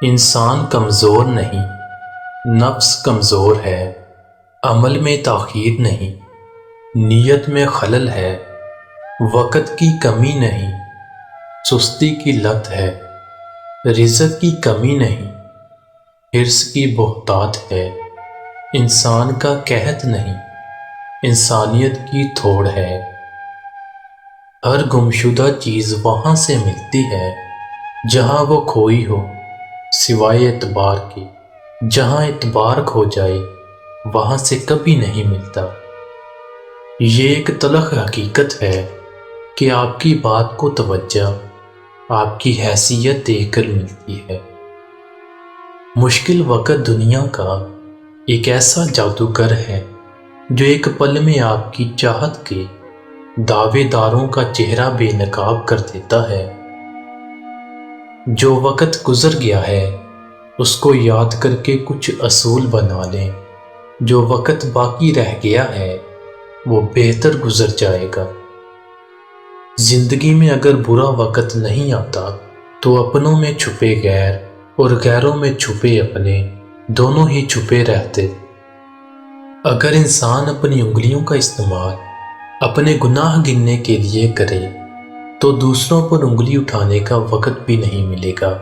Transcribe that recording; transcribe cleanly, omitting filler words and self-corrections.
انسان کمزور نہیں، نفس کمزور ہے، عمل میں تاخیر نہیں، نیت میں خلل ہے، وقت کی کمی نہیں، سستی کی لت ہے، رزق کی کمی نہیں، حرص کی بہتات ہے، انسان کا قحط نہیں، انسانیت کی تھوڑ ہے۔ ہر گمشدہ چیز وہاں سے ملتی ہے جہاں وہ کھوئی ہو، سوائے اعتبار کے۔ جہاں اعتبار کھو جائے وہاں سے کبھی نہیں ملتا۔ یہ ایک تلخ حقیقت ہے کہ آپ کی بات کو توجہ آپ کی حیثیت دیکھ کر ملتی ہے۔ مشکل وقت دنیا کا ایک ایسا جادوگر ہے جو ایک پل میں آپ کی چاہت کے دعوے داروں کا چہرہ بے نقاب کر دیتا ہے۔ جو وقت گزر گیا ہے اس کو یاد کر کے کچھ اصول بنا لیں۔ جو وقت باقی رہ گیا ہے وہ بہتر گزر جائے گا۔ زندگی میں اگر برا وقت نہیں آتا تو اپنوں میں چھپے غیر اور غیروں میں چھپے اپنے دونوں ہی چھپے رہتے۔ اگر انسان اپنی انگلیوں کا استعمال اپنے گناہ گننے کے لیے کرے تو دوسروں پر انگلی اٹھانے کا وقت بھی نہیں ملے گا۔